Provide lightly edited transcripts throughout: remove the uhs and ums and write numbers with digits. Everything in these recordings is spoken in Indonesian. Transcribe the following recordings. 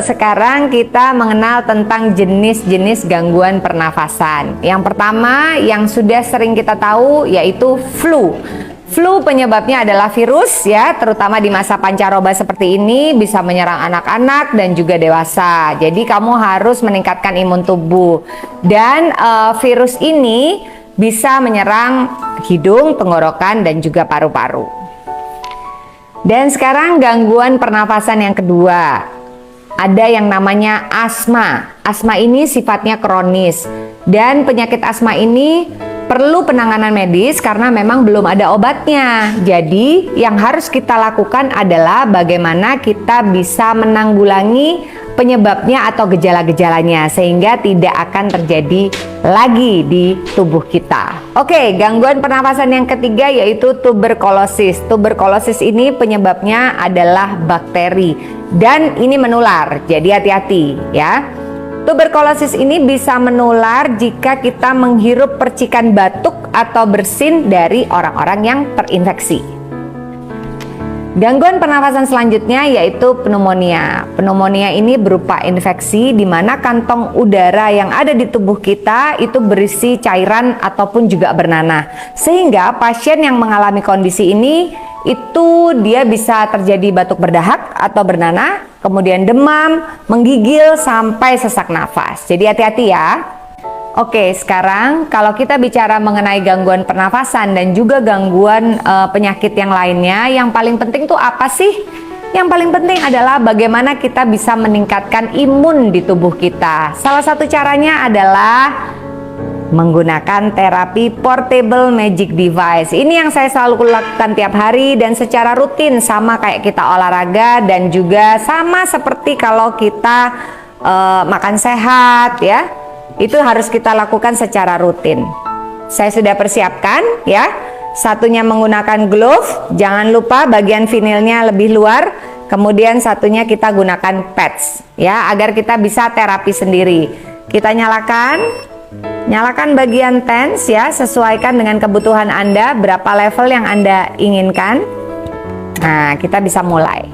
sekarang kita mengenal tentang jenis-jenis gangguan pernafasan. Yang pertama yang sudah sering kita tahu yaitu flu. Flu penyebabnya adalah virus ya, terutama di masa pancaroba seperti ini bisa menyerang anak-anak dan juga dewasa. Jadi kamu harus meningkatkan imun tubuh. Dan virus ini bisa menyerang hidung, tenggorokan dan juga paru-paru. Dan sekarang gangguan pernafasan yang kedua. Ada yang namanya asma. Asma ini sifatnya kronis dan penyakit asma ini perlu penanganan medis karena memang belum ada obatnya. Jadi yang harus kita lakukan adalah bagaimana kita bisa menanggulangi penyebabnya atau gejala-gejalanya sehingga tidak akan terjadi lagi di tubuh kita. Oke, gangguan pernafasan yang ketiga yaitu tuberkulosis. Tuberkulosis ini penyebabnya adalah bakteri dan ini menular. Jadi hati-hati ya. Tuberkulosis ini bisa menular jika kita menghirup percikan batuk atau bersin dari orang-orang yang terinfeksi. Gangguan pernafasan selanjutnya yaitu pneumonia. Pneumonia ini berupa infeksi di mana kantong udara yang ada di tubuh kita itu berisi cairan ataupun juga bernanah. Sehingga pasien yang mengalami kondisi ini itu dia bisa terjadi batuk berdahak atau bernanah, kemudian demam, menggigil sampai sesak nafas. Jadi hati-hati ya. Oke, sekarang kalau kita bicara mengenai gangguan pernafasan dan juga gangguan penyakit yang lainnya, yang paling penting tuh apa sih? Yang paling penting adalah bagaimana kita bisa meningkatkan imun di tubuh kita. Salah satu caranya adalah menggunakan terapi portable magic device. Ini yang saya selalu lakukan tiap hari dan secara rutin, sama kayak kita olahraga dan juga sama seperti kalau kita makan sehat ya. Itu harus kita lakukan secara rutin. Saya sudah persiapkan ya. Satunya menggunakan glove, jangan lupa bagian vinilnya lebih luar. Kemudian satunya kita gunakan pads ya, agar kita bisa terapi sendiri. Kita Nyalakan bagian TENS ya, sesuaikan dengan kebutuhan Anda, berapa level yang Anda inginkan. Nah, kita bisa mulai.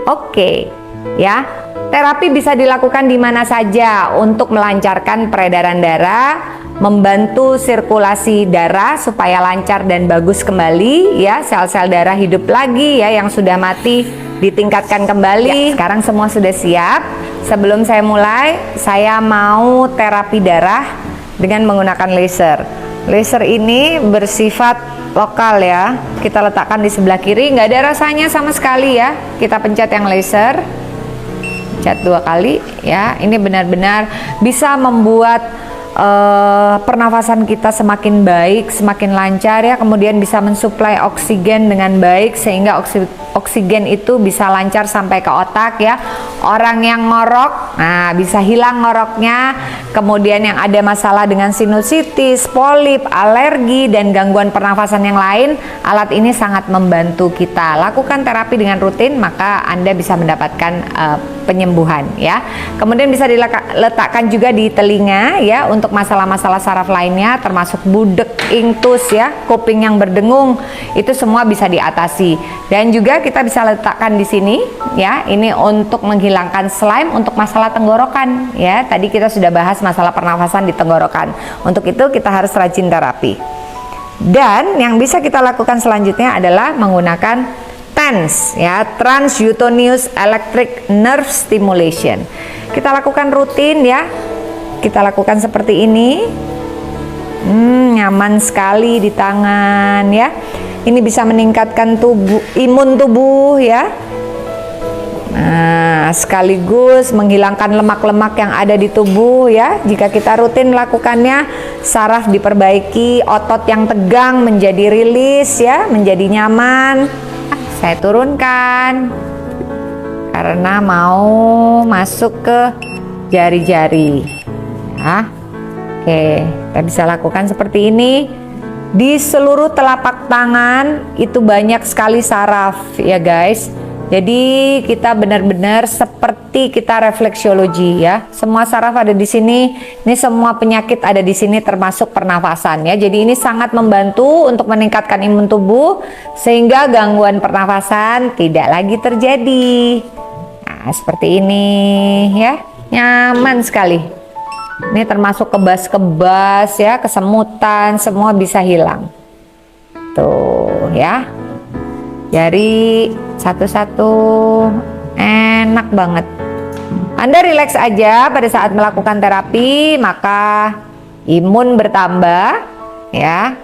Oke, ya. Terapi bisa dilakukan di mana saja untuk melancarkan peredaran darah, membantu sirkulasi darah supaya lancar dan bagus kembali ya, sel-sel darah hidup lagi ya, yang sudah mati ditingkatkan kembali. Ya, sekarang semua sudah siap. Sebelum saya mulai, saya mau terapi darah dengan menggunakan laser. Laser ini bersifat lokal ya. Kita letakkan di sebelah kiri, nggak ada rasanya sama sekali ya. Kita pencet yang laser, pencet 2 kali ya. Ini benar-benar bisa membuat pernafasan kita semakin baik, semakin lancar ya. Kemudian bisa mensuplai oksigen dengan baik sehingga oksigen itu bisa lancar sampai ke otak ya. Orang yang ngorok, nah bisa hilang ngoroknya. Kemudian yang ada masalah dengan sinusitis, polip, alergi dan gangguan pernafasan yang lain, alat ini sangat membantu kita. Lakukan terapi dengan rutin, maka Anda bisa mendapatkan penyembuhan ya. Kemudian bisa diletakkan juga di telinga ya, untuk masalah-masalah saraf lainnya termasuk budek, intus ya, kuping yang berdengung, itu semua bisa diatasi. Dan juga kita bisa letakkan di sini ya, ini untuk menghilangkan slime untuk masalah tenggorokan ya. Tadi kita sudah bahas masalah pernafasan di tenggorokan. Untuk itu kita harus rajin terapi. Dan yang bisa kita lakukan selanjutnya adalah menggunakan TENS ya, Transcutaneous Electric Nerve Stimulation. Kita lakukan rutin ya. Kita lakukan seperti ini. Nyaman sekali di tangan ya. Ini bisa meningkatkan imun tubuh ya. Nah, sekaligus menghilangkan lemak-lemak yang ada di tubuh ya. Jika kita rutin melakukannya, saraf diperbaiki, otot yang tegang menjadi rilis ya, menjadi nyaman. Saya turunkan karena mau masuk ke jari-jari ya. Oke, kita bisa lakukan seperti ini. Di seluruh telapak tangan itu banyak sekali saraf ya guys. Jadi kita benar-benar seperti kita refleksiologi ya. Semua saraf ada di sini. Ini semua penyakit ada di sini termasuk pernafasan ya. Jadi ini sangat membantu untuk meningkatkan imun tubuh sehingga gangguan pernafasan tidak lagi terjadi. Nah, Nah, seperti ini ya, nyaman sekali. Ini termasuk kebas-kebas ya, kesemutan, semua bisa hilang. Tuh ya, jari satu-satu, enak banget. Anda rileks aja pada saat melakukan terapi, maka imun bertambah ya,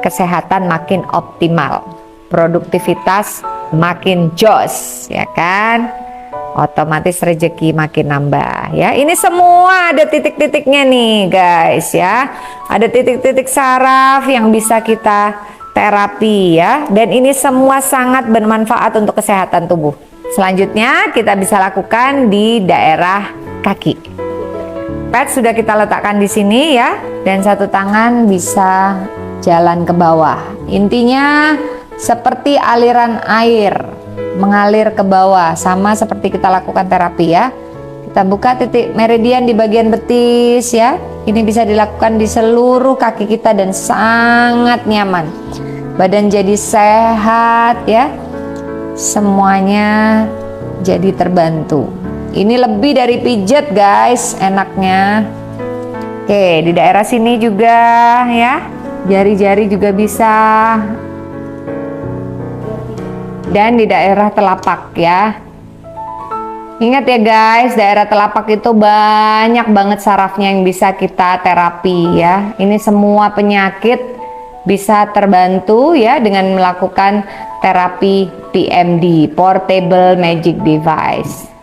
kesehatan makin optimal, produktivitas makin jos ya kan, otomatis rezeki makin nambah ya. Ini semua ada titik-titiknya nih guys ya, ada titik-titik saraf yang bisa kita terapi ya, dan ini semua sangat bermanfaat untuk kesehatan tubuh. Selanjutnya kita bisa lakukan di daerah kaki. Pad sudah kita letakkan di sini ya, dan satu tangan bisa jalan ke bawah. Intinya seperti aliran air mengalir ke bawah, sama seperti kita lakukan terapi ya. Kita buka titik meridian di bagian betis ya. Ini bisa dilakukan di seluruh kaki kita dan sangat nyaman. Badan jadi sehat ya. Semuanya jadi terbantu. Ini lebih dari pijat guys, enaknya. Oke, di daerah sini juga ya, jari-jari juga bisa. Dan di daerah telapak ya. Ingat ya guys, daerah telapak itu banyak banget sarafnya yang bisa kita terapi ya. Ini semua penyakit bisa terbantu ya dengan melakukan terapi PMD, Portable Magic Device.